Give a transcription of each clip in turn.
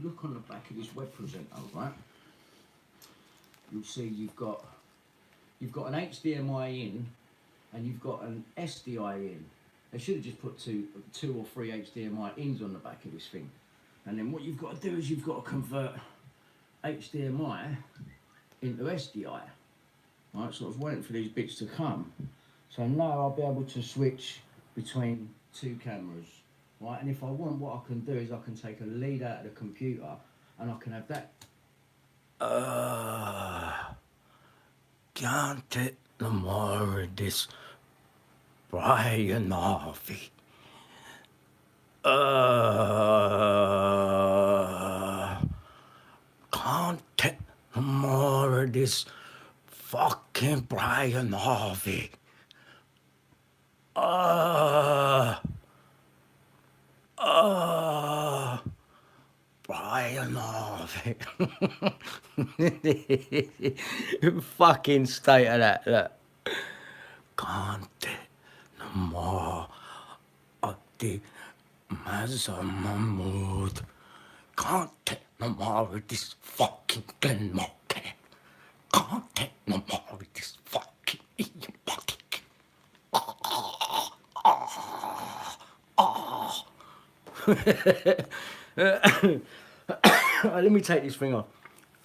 look on the back of this web presenter, right, you'll see you've got an HDMI in and you've got an SDI in. They should have just put two or three HDMI ins on the back of this thing. And then what you've got to do is you've got to convert HDMI into SDI. Right, so I was waiting for these bits to come. So now I'll be able to switch between two cameras. Right, and if I want, what I can do is I can take a lead out of the computer and I can have that. Can't take no more of this BRIAN HARVEY. Can't take no more of this fucking BRIAN HARVEY. BRIAN HARVEY. Fucking state of that, look. Can't take no more of the Mahmood. Can't take no more of this fucking Glen Market. Can't take no more of this fucking Ian Bucket. Let me take this thing off.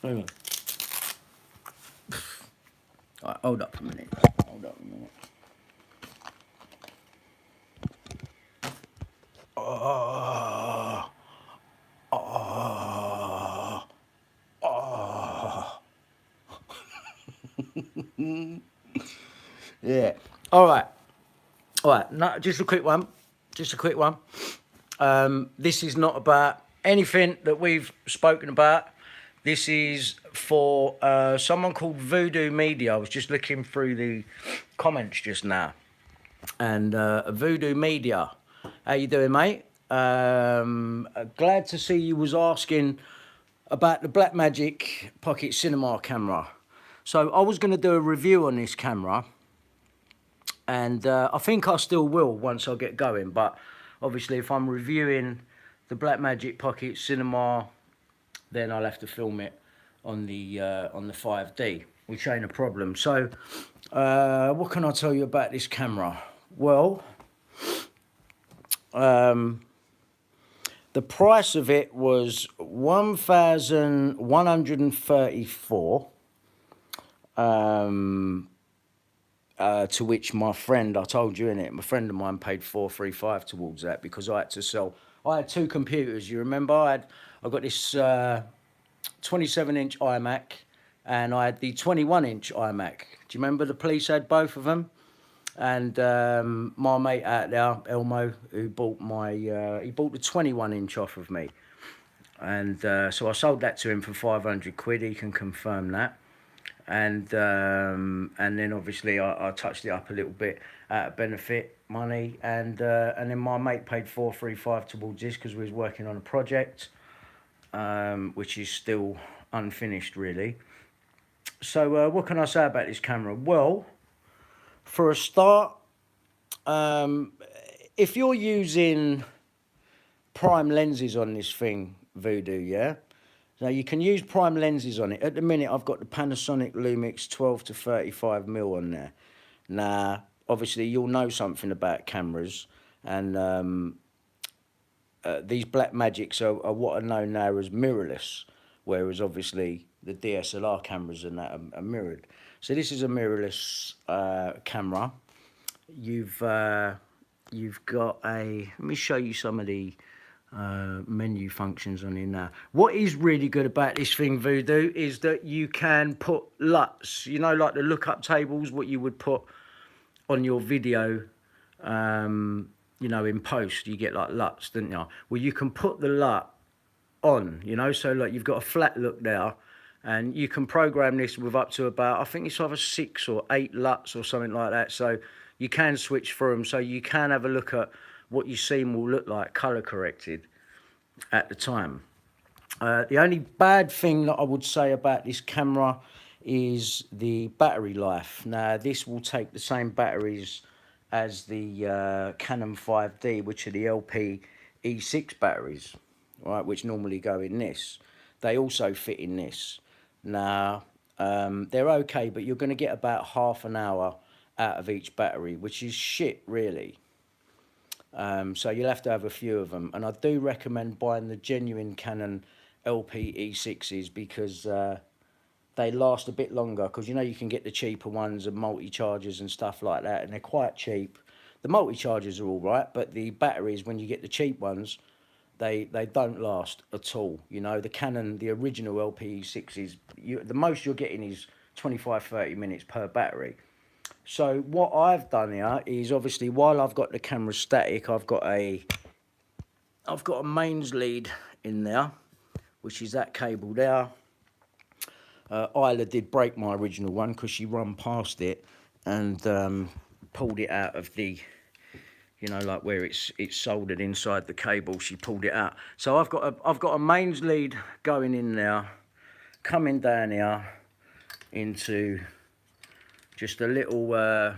Hang on. Right, hold up a minute. Hold up a minute. Yeah. All right. No, just a quick one. Just a quick one. This is not about anything that we've spoken about. This is for someone called Voodoo Media. I was just looking through the comments just now. And Voodoo Media, how you doing, mate? Glad to see you was asking about the Blackmagic Pocket Cinema camera. So I was going to do a review on this camera. And I think I still will once I get going. But obviously, if I'm reviewing the Blackmagic Pocket Cinema, then I'll have to film it on the 5D, which ain't a problem. So, what can I tell you about this camera? Well, the price of it was $1,134. To which my friend, I told you innit, my friend of mine paid $435 towards that because I had to sell. I had two computers. You remember? I got this 27-inch iMac, and I had the 21-inch iMac. Do you remember the police had both of them? And my mate out there, Elmo, who bought he bought the 21-inch off of me, and so I sold that to him for 500 quid. He can confirm that. And then obviously I touched it up a little bit out of benefit money, and then my mate paid $435 towards this because we was working on a project, which is still unfinished really. So what can I say about this camera? Well, for a start, if you're using prime lenses on this thing, Voodoo, yeah. Now, you can use prime lenses on it. At the minute, I've got the Panasonic Lumix 12 to 35mm on there. Now, obviously, you'll know something about cameras. And these Blackmagics are what are known now as mirrorless. Whereas, obviously, the DSLR cameras and that are mirrored. So, this is a mirrorless camera. You've got a... Let me show you some of the... menu functions on here now. What is really good about this thing, Voodoo, is that you can put LUTs, you know, like the lookup tables, what you would put on your video, you know, in post. You get like LUTs, don't you? Well, you can put the LUT on, you know, so like you've got a flat look there, and you can program this with up to about, I think it's either 6 or 8 LUTs or something like that. So you can switch through them, so you can have a look at what you see will look like color corrected at the time. The only bad thing that I would say about this camera is the battery life. Now, this will take the same batteries as the Canon 5D, which are the LP E6 batteries. right, which normally go in this. They also fit in this. Now, they're okay, but you're going to get about half an hour out of each battery, which is shit, really. So you'll have to have a few of them. And I do recommend buying the genuine Canon LP-E6s because they last a bit longer. Because, you know, you can get the cheaper ones and multi-chargers and stuff like that, and they're quite cheap. The multi-chargers are all right, but the batteries, when you get the cheap ones, they don't last at all. You know, the Canon, the original LPE6s, the most you're getting is 25-30 minutes per battery. So what I've done here is, obviously, while I've got the camera static, I've got a mains lead in there, which is that cable there. Isla did break my original one because she run past it and pulled it out of the, you know, like where it's soldered inside the cable. She pulled it out. So I've got a mains lead going in there, coming down here into just a little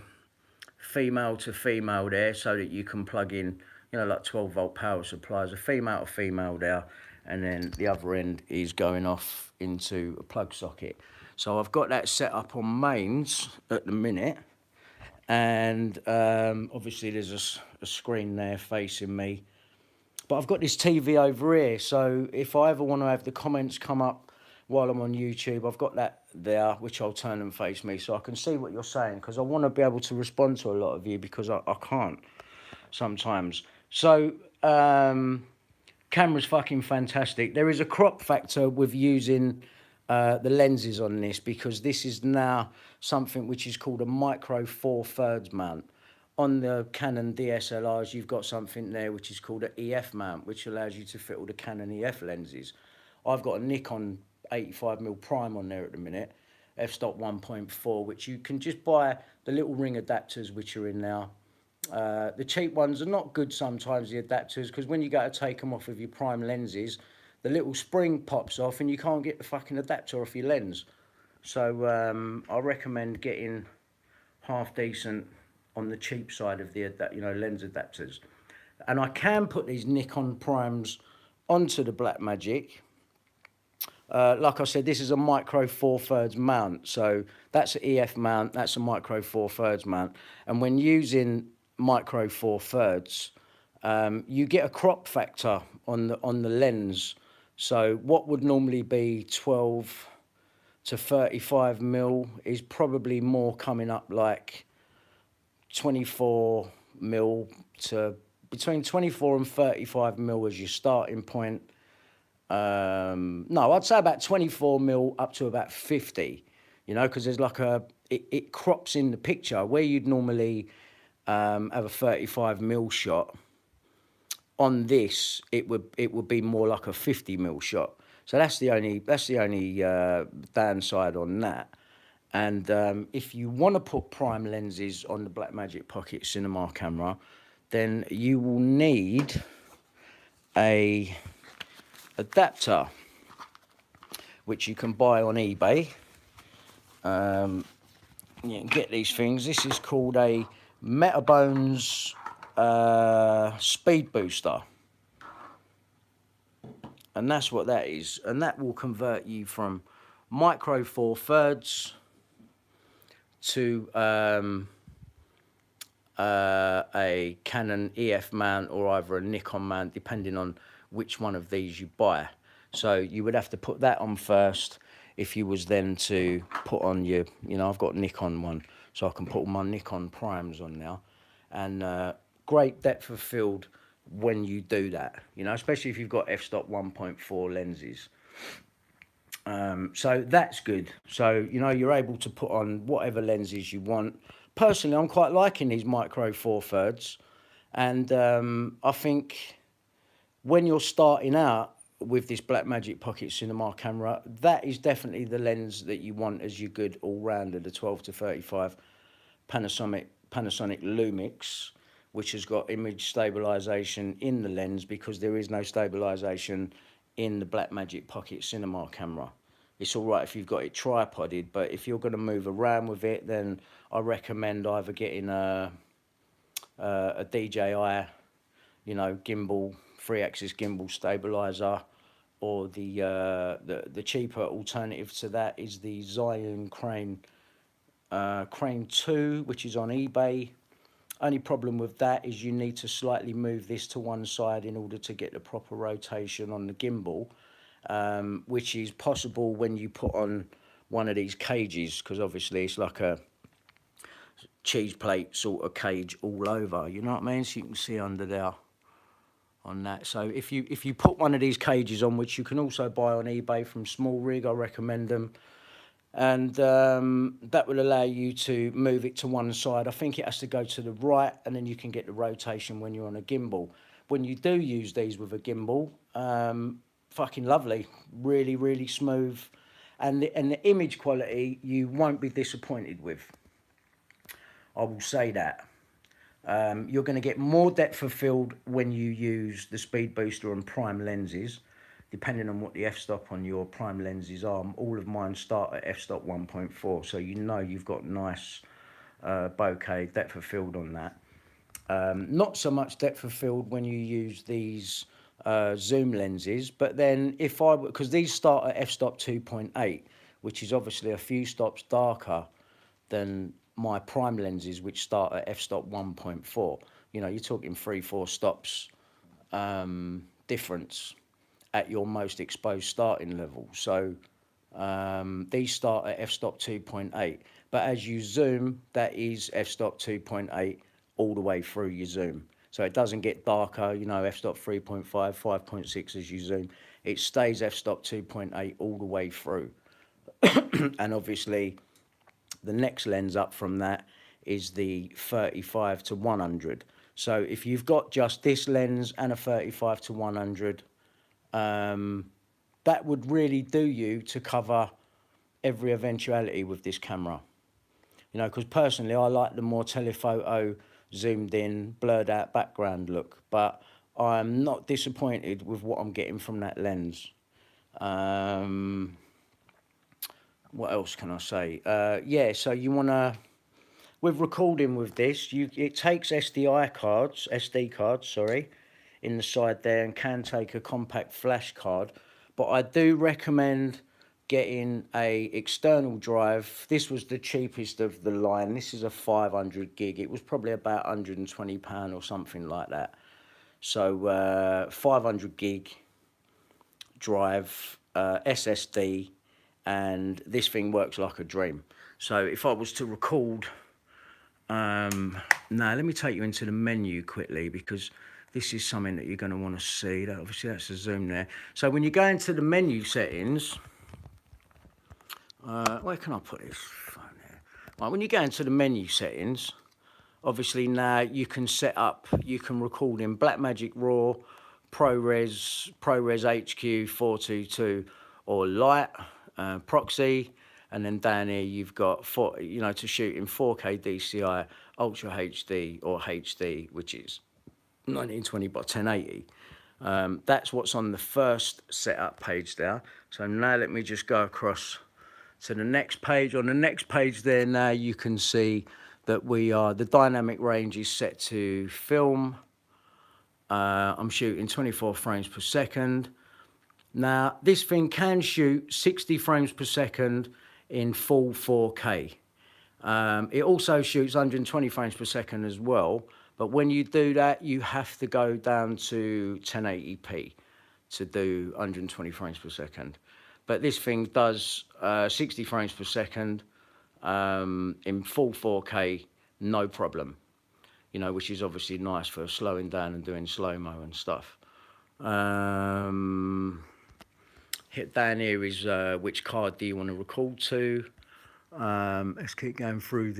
female to female there, so that you can plug in, you know, like 12-volt power supplies, a female to female there, and then the other end is going off into a plug socket. So I've got that set up on mains at the minute, and obviously there's a screen there facing me, but I've got this TV over here, so if I ever want to have the comments come up while I'm on YouTube, I've got that there, which I'll turn and face me, so I can see what you're saying, because I want to be able to respond to a lot of you, because I can't sometimes. So camera's fucking fantastic. There is a crop factor with using the lenses on this, because this is now something which is called a micro 4/3 mount. On the Canon DSLRs, you've got something there which is called an EF mount, which allows you to fit all the Canon EF lenses. I've got a Nikon 85mm prime on there at the minute, f-stop 1.4, which you can just buy the little ring adapters which are in there. The cheap ones are not good sometimes, the adapters, because when you go to take them off of your prime lenses, the little spring pops off and you can't get the fucking adapter off your lens. So I recommend getting half decent on the cheap side of the lens adapters. And I can put these Nikon primes onto the Blackmagic. Like I said, this is a micro 4/3 mount, so that's an EF mount, that's a micro 4/3 mount. And when using micro 4/3, you get a crop factor on the lens. So what would normally be 12 to 35 mil is probably more coming up like 24 mil to between 24 and 35 mil as your starting point. No, I'd say about 24 mil up to about 50, you know, because there's like it crops in the picture where you'd normally have a 35 mil shot. On this, it would be more like a 50 mil shot. So that's the only downside on that. And if you want to put prime lenses on the Blackmagic Pocket Cinema camera, then you will need a adapter, which you can buy on eBay. You can get these things. This is called a Metabones speed booster, and that's what that is, and that will convert you from micro 4/3 to a Canon EF mount or either a Nikon mount, depending on which one of these you buy. So you would have to put that on first if you was then to put on your, you know, I've got Nikon one, so I can put my Nikon primes on now, and great depth of field when you do that, you know, especially if you've got f-stop 1.4 lenses. So that's good. So, you know, you're able to put on whatever lenses you want. Personally, I'm quite liking these micro 4/3, and I think when you're starting out with this Blackmagic Pocket Cinema camera, that is definitely the lens that you want as your good all-rounder, the 12 to 35 Panasonic Lumix, which has got image stabilization in the lens, because there is no stabilization in the Blackmagic Pocket Cinema camera. It's all right if you've got it tripoded, but if you're going to move around with it, then I recommend either getting a DJI, you know, gimbal 3-axis gimbal stabilizer, or the cheaper alternative to that is the Cyan Crane 2, which is on eBay. Only problem with that is you need to slightly move this to one side in order to get the proper rotation on the gimbal, which is possible when you put on one of these cages, because obviously it's like a cheese plate sort of cage all over, you know what I mean? So you can see under there on that. So if you put one of these cages on, which you can also buy on eBay from Small Rig, I recommend them, and that will allow you to move it to one side. I think it has to go to the right, and then you can get the rotation when you're on a gimbal. When you do use these with a gimbal, fucking lovely, really, really smooth, and the image quality you won't be disappointed with. I will say that. You're going to get more depth of field when you use the speed booster and prime lenses, depending on what the f-stop on your prime lenses are. All of mine start at f-stop 1.4, so you know you've got nice bokeh depth of field on that. Not so much depth of field when you use these zoom lenses, but then because these start at f-stop 2.8, which is obviously a few stops darker than my prime lenses, which start at f-stop 1.4. You know, you're talking 3-4 stops difference at your most exposed starting level. So these start at f-stop 2.8, but as you zoom, that is f-stop 2.8 all the way through your zoom. So it doesn't get darker, you know, f-stop 3.5, 5.6 as you zoom. It stays f-stop 2.8 all the way through. And obviously the next lens up from that is the 35 to 100. So if you've got just this lens and a 35 to 100, that would really do you to cover every eventuality with this camera. You know, because personally I like the more telephoto, zoomed in, blurred out background look, but I'm not disappointed with what I'm getting from that lens. What else can I say? Yeah, so you want to, with recording with this, it takes SD cards, sorry, in the side there, and can take a compact flash card. But I do recommend getting a external drive. This was the cheapest of the line. This is a 500 gig. It was probably about £120 or something like that. So 500 gig drive, SSD, and this thing works like a dream. So if I was to record, now let me take you into the menu quickly, because this is something that you're going to want to see. That obviously that's the zoom there. So when you go into the menu settings, where can I put this phone there? Right, when you go into the menu settings, obviously now you can set up, you can record in Blackmagic Raw, ProRes HQ 422, or Light, Proxy, and then down here you've got to shoot in 4K DCI, Ultra HD, or HD, which is 1920 by 1080. That's what's on the first setup page there. So now let me just go across to the next page. On the next page there, now you can see that the dynamic range is set to film. I'm shooting 24 frames per second. Now, this thing can shoot 60 frames per second in full 4K. It also shoots 120 frames per second as well, but when you do that, you have to go down to 1080p to do 120 frames per second. But this thing does 60 frames per second in full 4K, no problem. You know, which is obviously nice for slowing down and doing slow-mo and stuff. Hit down here is which card do you want to record to. Let's keep going through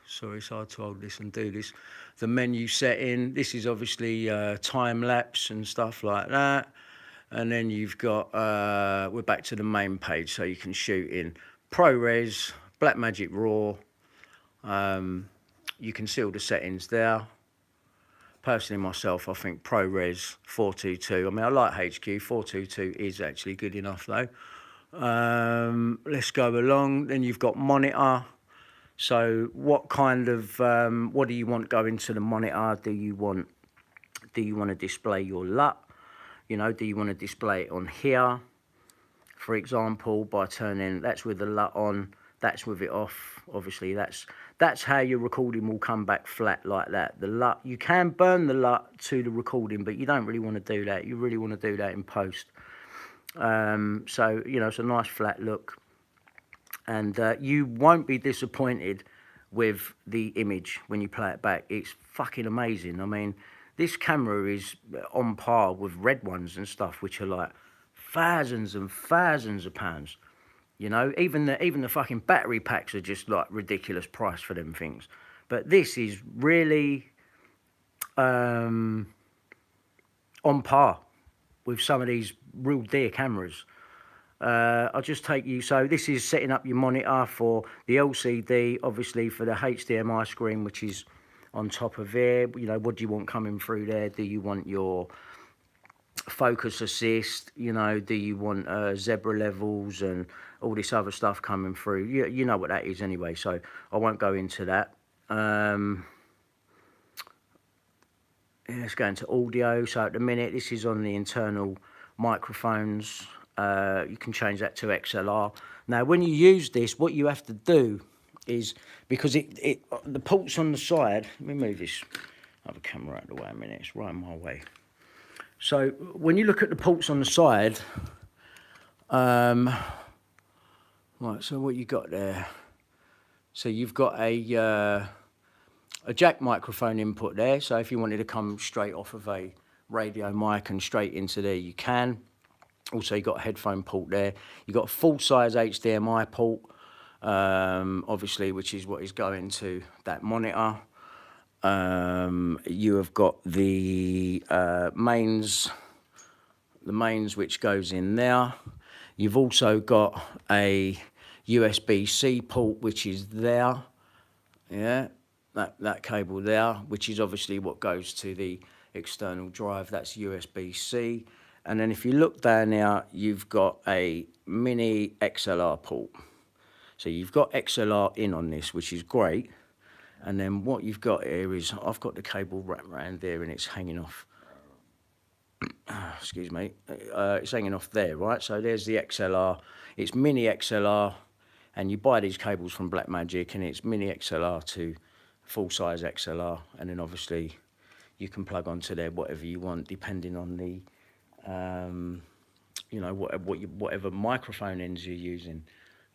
sorry, it's hard to hold this and do this. The menu setting, this is obviously time lapse and stuff like that. And then you've got, we're back to the main page, so you can shoot in ProRes, Blackmagic Raw. You can see all the settings there. Personally, myself, I think ProRes 422. I mean, I like HQ. 422 is actually good enough, though. Let's go along. Then you've got monitor. So, what kind of what do you want going to the monitor? Do you want to display your LUT? You know, do you want to display it on here, for example, by turning, that's with the LUT on, that's with it off. Obviously, that's how your recording will come back flat like that. The LUT, you can burn the LUT to the recording, but you don't really want to do that. You really want to do that in post. So, you know, it's a nice flat look. And you won't be disappointed with the image when you play it back. It's fucking amazing. I mean, this camera is on par with red ones and stuff, which are like thousands and thousands of pounds. You know, even the fucking battery packs are just like ridiculous price for them things. But this is really on par with some of these real dear cameras. I'll just take you, so this is setting up your monitor for the LCD, obviously for the HDMI screen, which is on top of there. You know, what do you want coming through there? Do you want your focus assist? You know, do you want zebra levels and all this other stuff coming through? You know what that is anyway, so I won't go into that. Let's go into audio. So at the minute, this is on the internal microphones. You can change that to XLR. Now, when you use this, what you have to do is, because the ports on the side, let me move this other camera out of the way a minute, it's right in my way. So when you look at the ports on the side, right, so what you got there? So you've got a jack microphone input there. So if you wanted to come straight off of a radio mic and straight into there, you can. Also, you've got a headphone port there. You've got a full-size HDMI port, obviously, which is what is going to that monitor. You have got the mains which goes in there. You've also got a USB-C port, which is there. Yeah, that cable there, which is obviously what goes to the external drive. That's USB-C. And then if you look down there, you've got a mini XLR port. So you've got XLR in on this, which is great. And then what you've got here is, I've got the cable wrapped around there and it's hanging off. Excuse me. It's hanging off there, right? So there's the XLR. It's mini XLR. And you buy these cables from Blackmagic, and it's mini XLR to full-size XLR. And then obviously you can plug onto there whatever you want, depending on the you know, whatever microphone ends you're using.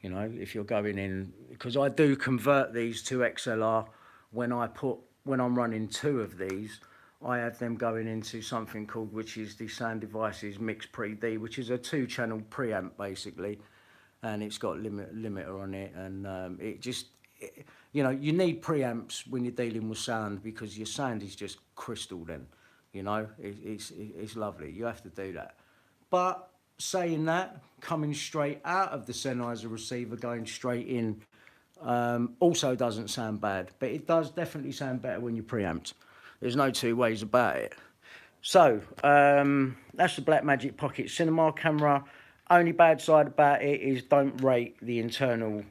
You know, if you're going in, because I do convert these to XLR when I'm running two of these, I have them going into something called, which is the Sound Devices Mix Pre-D, which is a 2-channel preamp basically, and it's got limiter on it, and you know, you need preamps when you're dealing with sound, because your sound is just crystal then. You know, it's lovely. You have to do that. But saying that, coming straight out of the Sennheiser receiver, going straight in, also doesn't sound bad. But it does definitely sound better when you're preamped. There's no two ways about it. So, that's the Blackmagic Pocket Cinema camera. Only bad side about it is don't rate the internal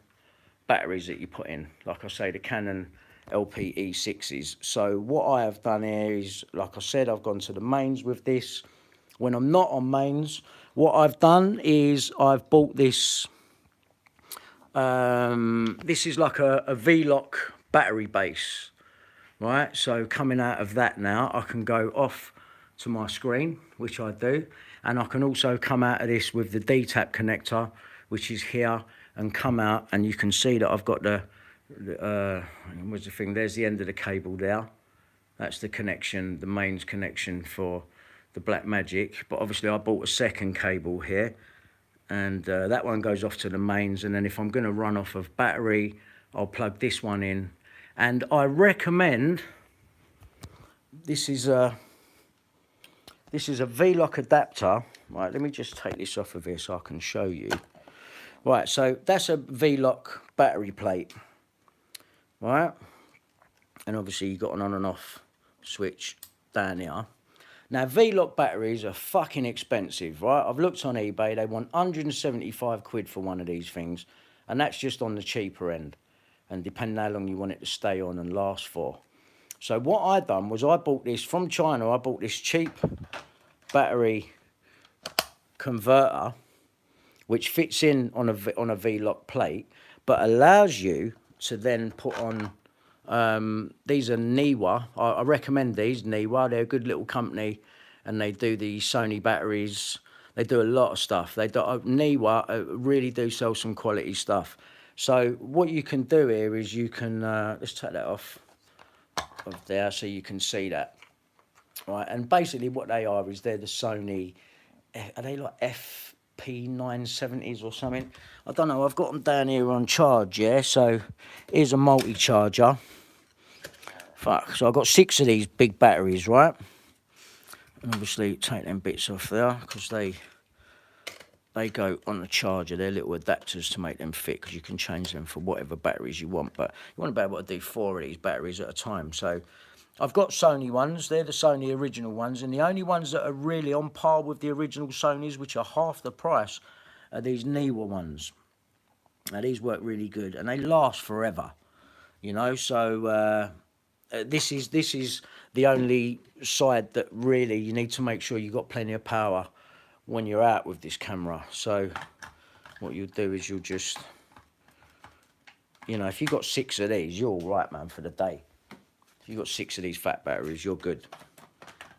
batteries that you put in. Like I say, the Canon LPE6s. So what I have done here is, like I said, I've gone to the mains with this. When I'm not on mains, what I've done is I've bought this. This is like a V-Lock battery base, right? So coming out of that now, I can go off to my screen, which I do, and I can also come out of this with the D-tap connector, which is here, and come out, and you can see that I've got where's the thing? There's the end of the cable there. That's the connection, the mains connection for the Blackmagic. But obviously I bought a second cable here, and that one goes off to the mains. And then if I'm going to run off of battery, I'll plug this one in. And I recommend, this is a V-Lock adapter. Right, let me just take this off of here so I can show you. Right, so that's a V-Lock battery plate. Right, and obviously you've got an on and off switch down here. Now, V-Lock batteries are fucking expensive, right? I've looked on eBay, they want 175 quid for one of these things, and that's just on the cheaper end, and depending how long you want it to stay on and last for. So what I done was I bought this from China. I bought this cheap battery converter, which fits in on a V-lock plate, but allows you to then put on, these are Niwa. I recommend these, Niwa. They're a good little company, and they do the Sony batteries. They do a lot of stuff. They do, Niwa really do sell some quality stuff. So what you can do here is you can, let's take that off of there so you can see that. Right, and basically what they are is they're the Sony, are they like FP970s or something? I don't know, I've got them down here on charge, yeah, so here's a multi-charger. Fuck, so I've got 6 of these big batteries, right? And obviously take them bits off there, because they go on the charger. They're little adapters to make them fit, because you can change them for whatever batteries you want, but you want to be able to do 4 of these batteries at a time. So I've got Sony ones. They're the Sony original ones, and the only ones that are really on par with the original Sonys, which are half the price, are these Niwa ones. Now these work really good, and they last forever, you know. So this is the only side that really you need to make sure you've got plenty of power when you're out with this camera. So what you'll do is you'll just, you know, if you've got 6 of these, you're all right, man, for the day. If you've got 6 of these fat batteries, you're good.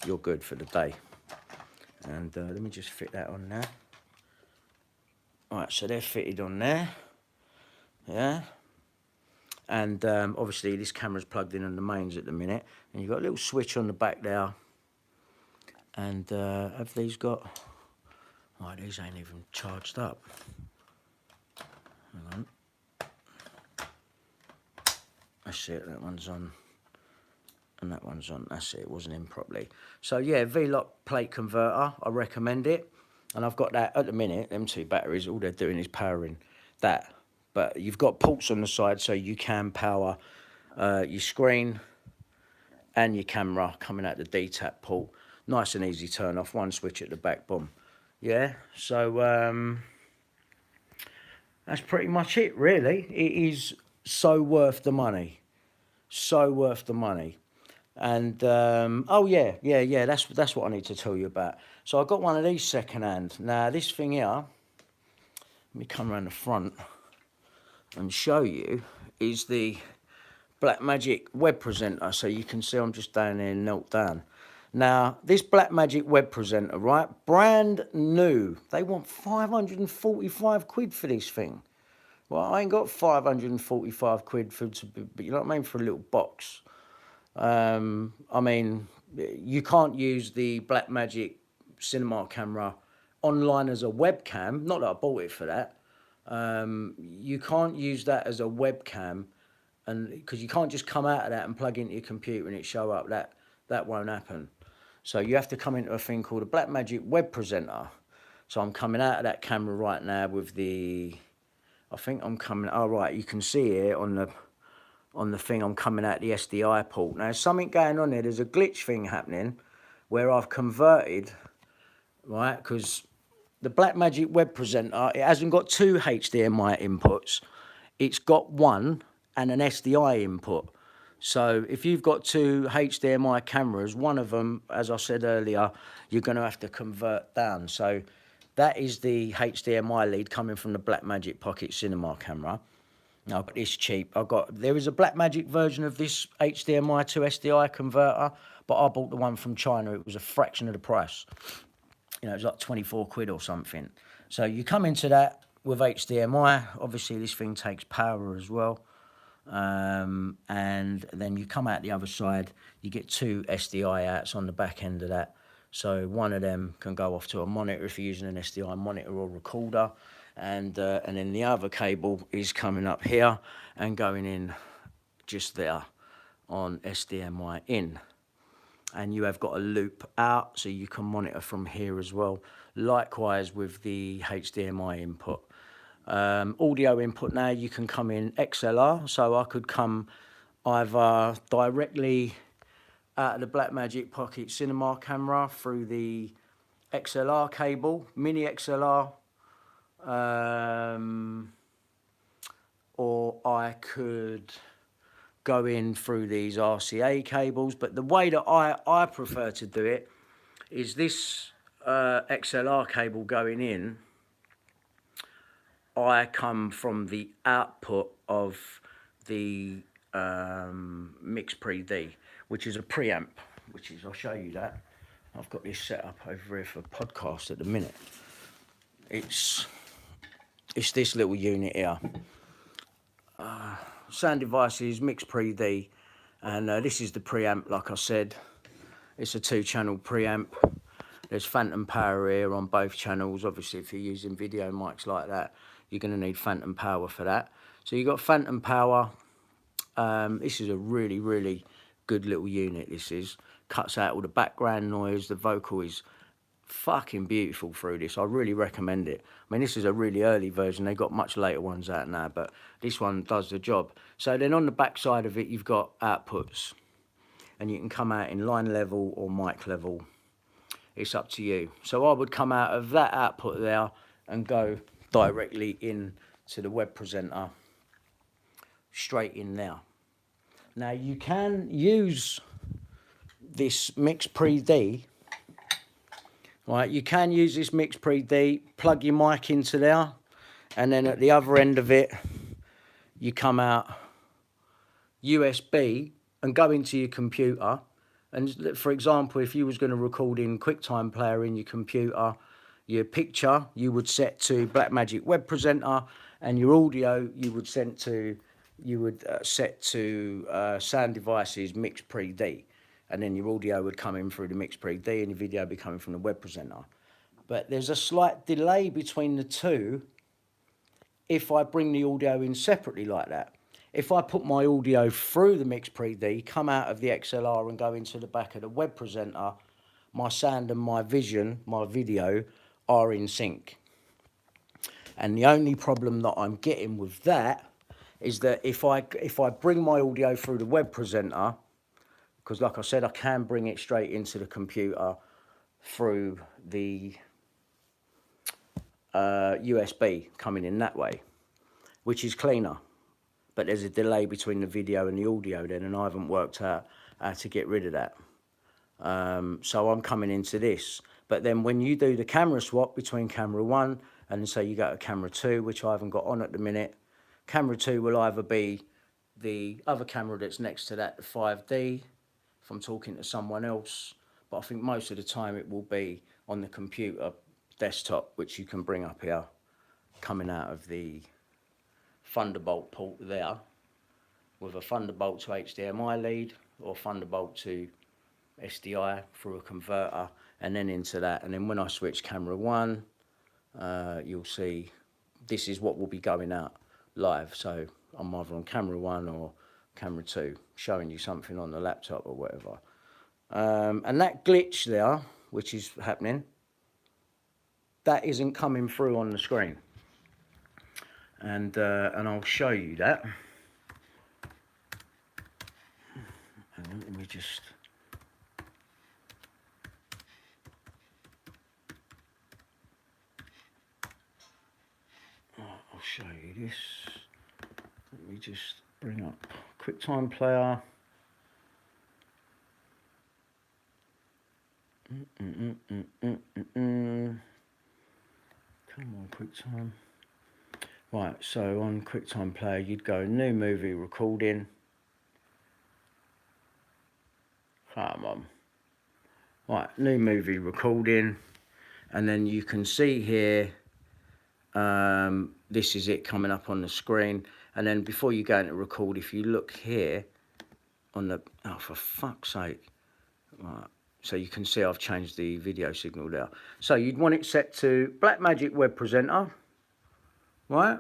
You're good for the day. And let me just fit that on there. Right, so they're fitted on there. Yeah. And obviously this camera's plugged in on the mains at the minute. And you've got a little switch on the back there. And have these got... Oh, these ain't even charged up. Hang on. That's it, that one's on. And that one's on. That's it, it wasn't in properly. So yeah, V-lock plate converter, I recommend it. And I've got that at the minute, them 2 batteries, all they're doing is powering that. But you've got ports on the side so you can power your screen and your camera coming out the D-tap port. Nice and easy turn off, one switch at the back, boom. Yeah, so that's pretty much it, really. It is so worth the money. So worth the money. And, oh yeah, that's what I need to tell you about. So I got one of these second-hand. Now, this thing here, let me come around the front and show you, is the Blackmagic web presenter. So you can see I'm just down there knelt down. Now, this Blackmagic web presenter, right, brand new. They want 545 quid for this thing. Well, I ain't got 545 quid for, you know what I mean, for a little box. I mean, you can't use the Blackmagic cinema camera online as a webcam. Not that I bought it for that. You can't use that as a webcam, and because you can't just come out of that and plug into your computer and it show up. That won't happen. So you have to come into a thing called a Blackmagic web presenter. So I'm coming out of that camera right now with the, I think I'm coming, oh right, you can see here on the thing I'm coming out the SDI port. Now there's something going on there, there's a glitch thing happening where I've converted, right, because the Blackmagic web presenter, it hasn't got 2 HDMI inputs, it's got 1 and an SDI input. So if you've got 2 HDMI cameras, one of them, as I said earlier, you're going to have to convert down. So that is the HDMI lead coming from the Blackmagic Pocket Cinema camera. Now, but it's cheap. There is a Blackmagic version of this HDMI to SDI converter, but I bought the one from China. It was a fraction of the price. You know, it was like 24 quid or something. So you come into that with HDMI. Obviously, this thing takes power as well. And then you come out the other side, you get 2 SDI outs on the back end of that. So one of them can go off to a monitor if you're using an SDI monitor or recorder. And then the other cable is coming up here and going in just there on HDMI in. And you have got a loop out so you can monitor from here as well. Likewise with the HDMI input. Audio input now, you can come in XLR, so I could come either directly out of the Blackmagic Pocket Cinema camera through the XLR cable, mini XLR, or I could go in through these RCA cables, but the way that I prefer to do it is this XLR cable going in, I come from the output of the Mix Pre-D, which is a preamp, which is, I'll show you that. I've got this set up over here for podcast at the minute. It's this little unit here. Sound Devices, Mix Pre-D, and this is the preamp, like I said. It's a 2-channel preamp. There's phantom power here on both channels. Obviously, if you're using video mics like that, you're going to need phantom power for that. So you've got phantom power. This is a really, really good little unit, this is. Cuts out all the background noise. The vocal is fucking beautiful through this. I really recommend it. I mean, this is a really early version. They've got much later ones out now, but this one does the job. So then on the back side of it, you've got outputs. And you can come out in line level or mic level. It's up to you. So I would come out of that output there and go directly in to the web presenter, straight in there. Now you can use this Mix Pre-D, right? You can use this Mix Pre-D, plug your mic into there, and then at the other end of it, you come out USB and go into your computer. And for example, if you was going to record in QuickTime Player in your computer, your picture you would set to Blackmagic Web Presenter, and your audio you would set to Sound Devices Mix Pre-D, and then your audio would come in through the Mix Pre-D, and your video would be coming from the Web Presenter. But there's a slight delay between the two if I bring the audio in separately like that. If I put my audio through the Mix Pre-D, come out of the XLR and go into the back of the web presenter, my sound and my vision, my video, are in sync. And the only problem that I'm getting with that is that if I bring my audio through the web presenter, because like I said, I can bring it straight into the computer through the USB coming in that way, which is cleaner. But there's a delay between the video and the audio then, and I haven't worked out how to get rid of that. So I'm coming into this. But then when you do the camera swap between camera 1 and say you go to camera 2, which I haven't got on at the minute, camera 2 will either be the other camera that's next to that, the 5D, if I'm talking to someone else. But I think most of the time it will be on the computer desktop, which you can bring up here, coming out of the Thunderbolt port there, with a Thunderbolt to HDMI lead or Thunderbolt to SDI through a converter, and then into that. And then when I switch camera 1, you'll see this is what will be going out live. So I'm either on camera 1 or camera 2, showing you something on the laptop or whatever. And that glitch there, which is happening, that isn't coming through on the screen. And I'll show you that. And let me just... I'll show you this. Let me just bring up QuickTime Player. Come on, QuickTime. Right, so on QuickTime Player, you'd go new movie recording. Come on. Right, new movie recording. And then you can see here, this is it coming up on the screen. And then before you go into record, if you look here on the, oh, for fuck's sake. Right, so you can see I've changed the video signal there. So you'd want it set to Blackmagic Web Presenter. Right,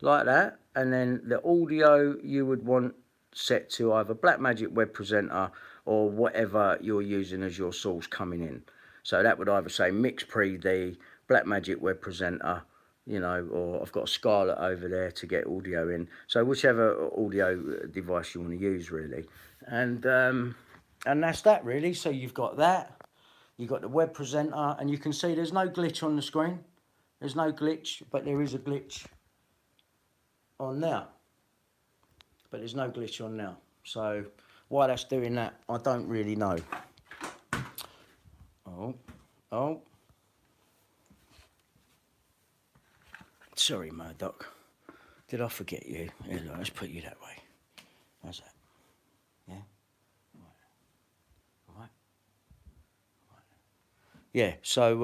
like that, and then the audio you would want set to either Blackmagic Web Presenter or whatever you're using as your source coming in. So that would either say Mix Pre-D, Blackmagic Web Presenter, you know, or I've got a Scarlett over there to get audio in. So whichever audio device you want to use, really. And that's that, really. So you've got that, you've got the web presenter, and you can see there's no glitch on the screen. There's no glitch, but there is a glitch on now. But there's no glitch on now. So why that's doing that, I don't really know. Oh, Oh. Sorry, Murdoch. Did I forget you? Here, look, let's put you that way. How's that? Yeah? All right. Yeah, so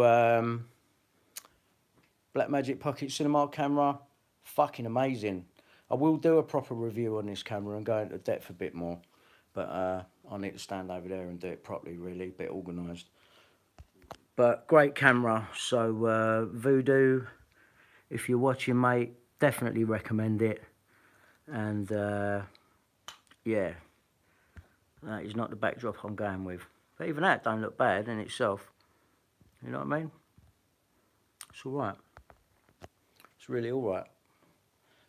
Blackmagic Pocket Cinema camera, fucking amazing. I will do a proper review on this camera and go into depth a bit more, but I need to stand over there and do it properly, really, a bit organised. But great camera, so Voodoo, if you're watching, mate, definitely recommend it. And yeah, that is not the backdrop I'm going with. But even that don't look bad in itself. You know what I mean? It's alright. It's really alright.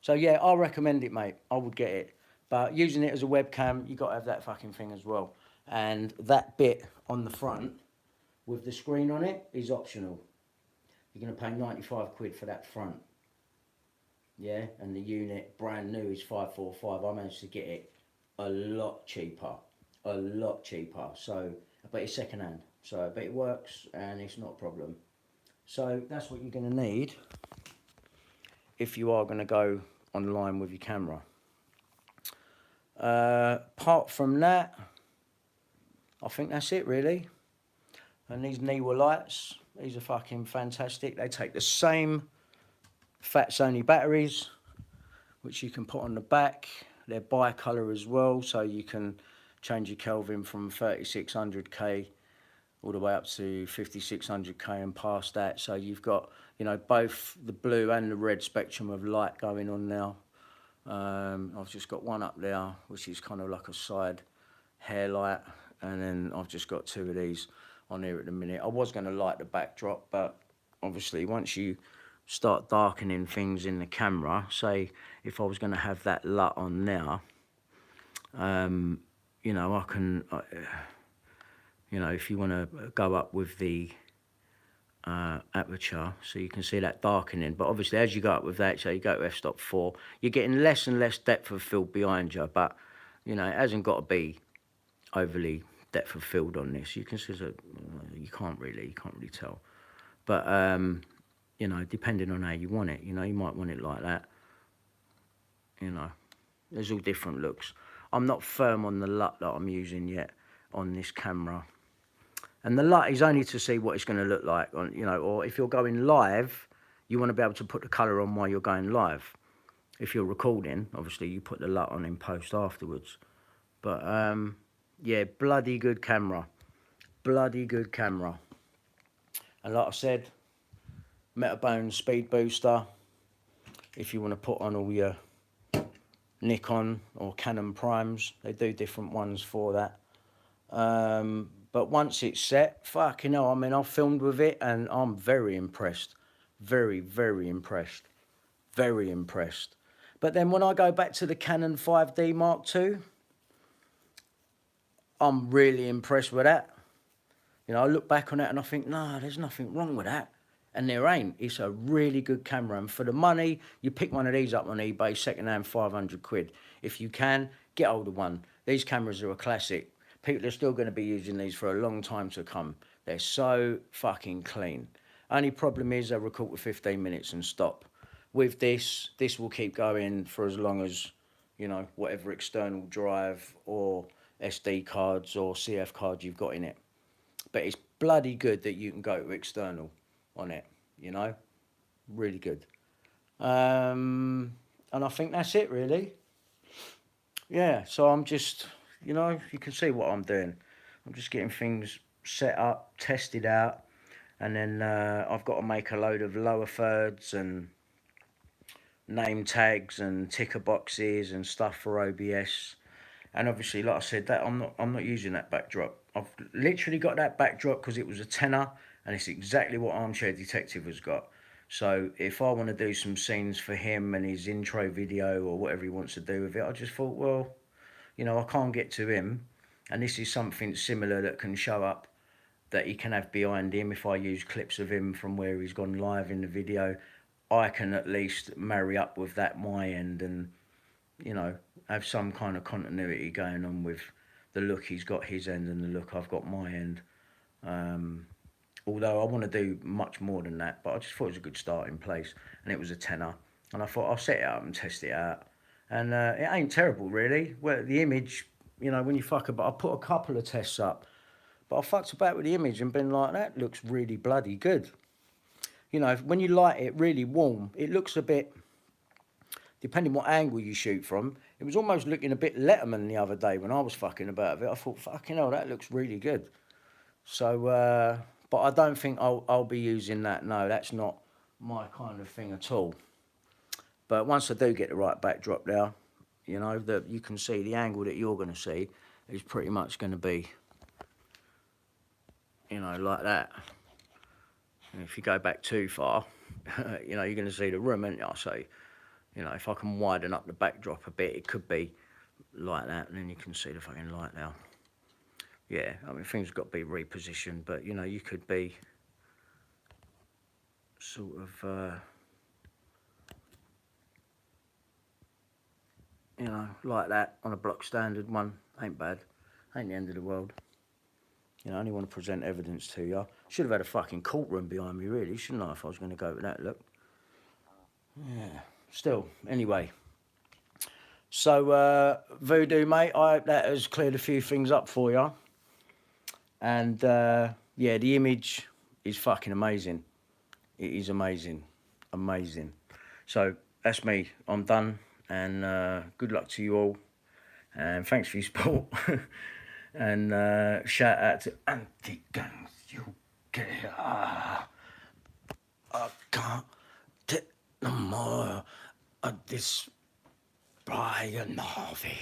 So yeah, I recommend it, mate. I would get it. But using it as a webcam, you got to have that fucking thing as well. And that bit on the front with the screen on it is optional. You're going to pay 95 quid for that front. Yeah, and the unit, brand new, is 545. I managed to get it a lot cheaper. A lot cheaper. So, but it's second hand. So, but it works and it's not a problem. So that's what you're going to need if you are going to go online with your camera. Apart from that, I think that's it really. And these Neewer lights, these are fucking fantastic. They take the same fat Sony batteries, which you can put on the back. They're bi-colour as well, so you can change your Kelvin from 3600K all the way up to 5600K and past that. So you've got, you know, both the blue and the red spectrum of light going on now. I've just got one up there, which is kind of like a side hair light, and then I've just got two of these on here at the minute. I was going to light the backdrop, but obviously once you start darkening things in the camera, say if I was going to have that LUT on now, you know, I can, you know, if you want to go up with the aperture, so you can see that darkening, but obviously as you go up with that, so you go to f-stop 4, you're getting less and less depth of field behind you, but you know, it hasn't got to be overly depth of field on this. You can see, you can't really tell, but you know, depending on how you want it, you know, you might want it like that, you know, there's all different looks. I'm not firm on the LUT that I'm using yet on this camera. And the LUT is only to see what it's going to look like, on, you know, or if you're going live, you want to be able to put the colour on while you're going live. If you're recording, obviously you put the LUT on in post afterwards. But yeah, bloody good camera. Bloody good camera. And like I said, Metabone speed booster. If you want to put on all your Nikon or Canon primes, they do different ones for that. But once it's set, fucking hell, I mean, I've filmed with it and I'm very impressed. Very, very impressed. Very impressed. But then when I go back to the Canon 5D Mark II, I'm really impressed with that. You know, I look back on it and I think, no, there's nothing wrong with that. And there ain't. It's a really good camera. And for the money, you pick one of these up on eBay, second-hand, 500 quid. If you can, get hold of one. These cameras are a classic. People are still going to be using these for a long time to come. They're so fucking clean. Only problem is they record for 15 minutes and stop. With this will keep going for as long as, you know, whatever external drive or SD cards or CF cards you've got in it. But it's bloody good that you can go to external on it, you know, really good. And I think that's it really. Yeah, so I'm just, you know, you can see what I'm doing. I'm just getting things set up, tested out, and then I've got to make a load of lower thirds and name tags and ticker boxes and stuff for OBS. And obviously, like I said, that I'm not using that backdrop. I've literally got that backdrop because it was a tenner, and it's exactly what Armchair Detective has got. So if I want to do some scenes for him and his intro video or whatever he wants to do with it, I just thought, well, you know, I can't get to him, and this is something similar that can show up that he can have behind him. If I use clips of him from where he's gone live in the video, I can at least marry up with that my end and, you know, have some kind of continuity going on with the look he's got his end and the look I've got my end. although I want to do much more than that, but I just thought it was a good starting place, and it was a tenner, and I thought I'll set it up and test it out, and it ain't terrible really. Well, the image, you know, when you fuck about, I put a couple of tests up, but I fucked about with the image and been like, that looks really bloody good. You know, when you light it really warm, it looks a bit, depending what angle you shoot from, it was almost looking a bit Letterman the other day when I was fucking about with it. I thought, fucking hell, that looks really good. So, but I don't think I'll be using that. No, that's not my kind of thing at all. But once I do get the right backdrop there, you know, that you can see the angle that you're going to see is pretty much going to be, you know, like that. And if you go back too far, you know, you're going to see the room, aren't you? So, you know, if I can widen up the backdrop a bit, it could be like that, and then you can see the fucking light now. Yeah, I mean, things have got to be repositioned, but, you know, you could be sort of, you know, like that on a block standard one. Ain't bad. Ain't the end of the world. You know, I only want to present evidence to you. Should have had a fucking courtroom behind me, really, shouldn't I, if I was going to go with that look. Yeah, still, anyway. So, Voodoo, mate, I hope that has cleared a few things up for you. And, yeah, the image is fucking amazing. It is amazing. Amazing. So, that's me. I'm done. And good luck to you all. And thanks for your support. And shout out to Anti-Gangs UK. I can't take no more of this Brian Harvey.